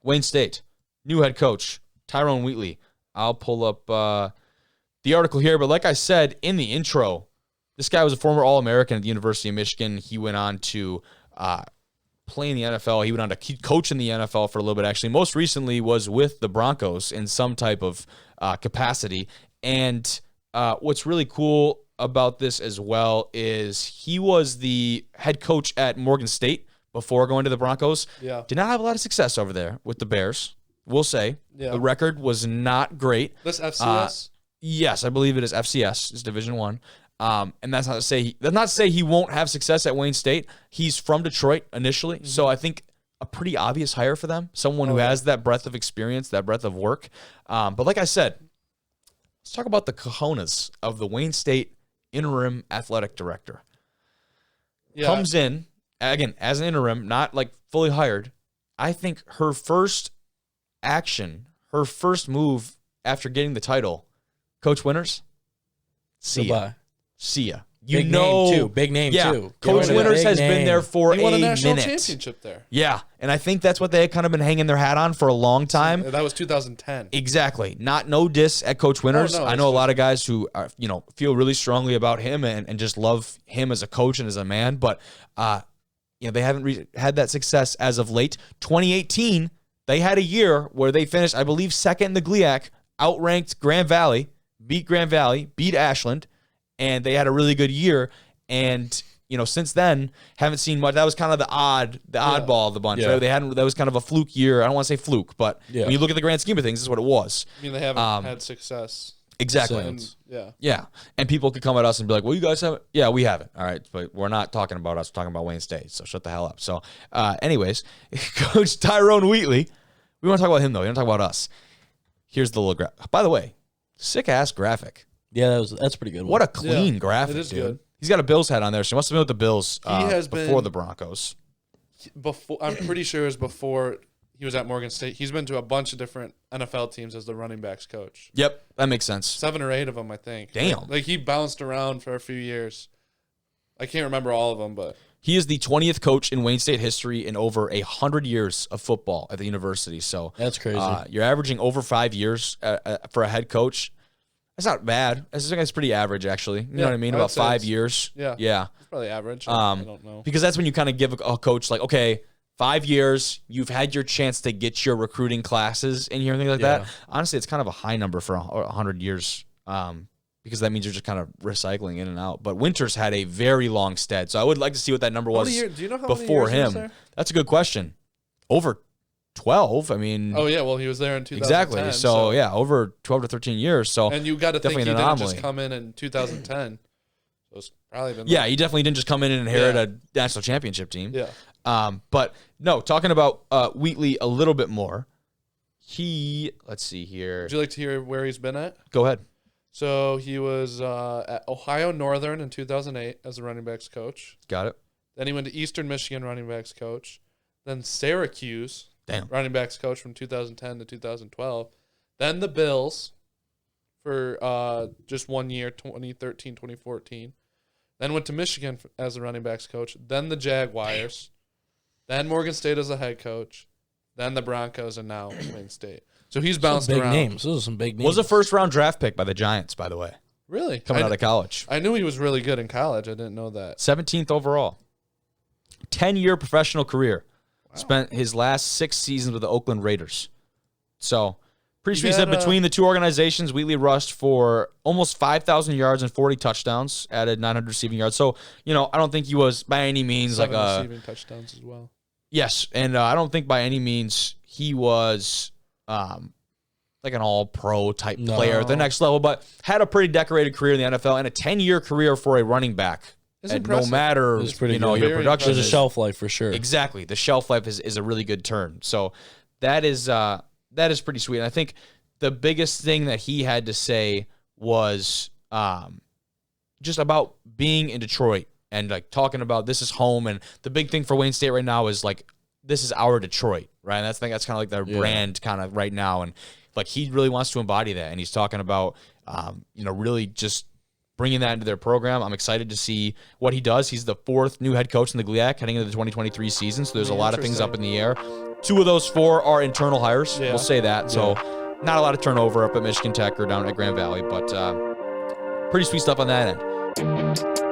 Wayne State, new head coach, Tyrone Wheatley. I'll pull up the article here, but like I said in the intro, this guy was a former All-American at the University of Michigan. He went on to play in the NFL. He went on to coach in the NFL for a little bit, actually. Most recently was with the Broncos in some type of capacity. And what's really cool about this as well is he was the head coach at Morgan State before going to the Broncos. Yeah. Did not have a lot of success over there with the Bears, we'll say. Yeah. The record was not great. This FCS? Yes, I believe it is FCS. It's Division I. And that's not to say he won't have success at Wayne State. He's from Detroit initially, so I think a pretty obvious hire for them. Someone who has that breadth of experience, that breadth of work. But like I said, let's talk about the cojones of the Wayne State interim athletic director. Yeah. Comes in again as an interim, not like fully hired. I think her first action, her first move after getting the title, Coach Winters, see ya. Goodbye. See ya. Big name too. Coach Winters has been there for He won a a national minute. championship there. Yeah, and I think that's what they had kind of been hanging their hat on for a long time. That was 2010. Exactly. No diss at Coach Winters. No, I know a lot of guys who are, feel really strongly about him and just love him as a coach and as a man, but they haven't had that success as of late. 2018, they had a year where they finished, I believe, second in the GLIAC, outranked Grand Valley, beat Ashland, and they had a really good year. And since then, haven't seen much. That was kind of the oddball of the bunch. Yeah. Right? That was kind of a fluke year. I don't want to say fluke, but when you look at the grand scheme of things, this is what it was. I mean, they haven't had success. Exactly. Since. Yeah. And people could come at us and be like, well, you guys haven't. Yeah, we haven't. All right. But we're not talking about us. We're talking about Wayne State. So shut the hell up. So, anyways, Coach Tyrone Wheatley. We want to talk about him, though. We don't talk about us. Here's the little graphic. By the way, sick-ass graphic. Yeah, that's a pretty good one. What a clean graphic, it is dude. good. He's got a Bills hat on there, so he must have been with the Bills before the Broncos. I'm pretty sure it was before he was at Morgan State. He's been to a bunch of different NFL teams as the running backs coach. Yep, that makes sense. 7 or 8 of them, I think. Damn. Like he bounced around for a few years. I can't remember all of them, but he is the 20th coach in Wayne State history in over 100 years of football at the university. So that's crazy. You're averaging over 5 years for a head coach. That's not bad. I think that's pretty average, actually. You know what I mean? About 5 years. Yeah. It's probably average. I don't know. Because that's when you kind of give a coach like, okay, 5 years, you've had your chance to get your recruiting classes in here and things like that. Honestly, it's kind of a high number for 100 years because that means you're just kind of recycling in and out. But Winters had a very long stead, so I would like to see what that number was do you know how before many years him. he was there? That's a good question. Over 12. I mean, oh yeah, well he was there in 2010. exactly. So yeah, over 12 to 13 years. So and you got to think he definitely an didn't anomaly. just come in 2010. So it's probably been Yeah, he definitely didn't just come in and inherit a national championship team. Yeah. But no, talking about Wheatley a little bit more. Let's see here. Would you like to hear where he's been at? Go ahead. So he was at Ohio Northern in 2008 as a running backs coach. Got it. Then he went to Eastern Michigan running backs coach. Then Syracuse running backs coach from 2010 to 2012. Then the Bills for just 1 year, 2013, 2014. Then went to Michigan as a running backs coach. Then the Jaguars. Then Morgan State as a head coach. Then the Broncos, and now Wayne State. So he's bounced big around. names. Those are some big names. Was a first-round draft pick by the Giants, by the way, Really? coming out of college. I knew he was really good in college. I didn't know that. 17th overall. 10-year professional career. Wow. Spent his last 6 seasons with the Oakland Raiders. So, pretty sweet. Said between the two organizations, Wheatley rushed for almost 5,000 yards and 40 touchdowns, added 900 receiving yards. So, I don't think he was by any means 7 like a receiving touchdowns as well. Yes, and I don't think by any means he was like an all-pro type player at the next level, but had a pretty decorated career in the NFL and a 10-year career for a running back. And no matter your production, there's a shelf life for sure. Exactly, the shelf life is a really good term. So that is pretty sweet. And I think the biggest thing that he had to say was just about being in Detroit. And like talking about this is home, and the big thing for Wayne State right now is like this is our Detroit, right? And that's kind of like their brand kind of right now, and like he really wants to embody that. And he's talking about really just bringing that into their program. I'm excited to see what he does. He's the 4th new head coach in the GLIAC heading into the 2023 season, so there's a lot of things up in the air. 2 of those 4 are internal hires. We'll say that. So not a lot of turnover up at Michigan Tech or down at Grand Valley, but pretty sweet stuff on that end.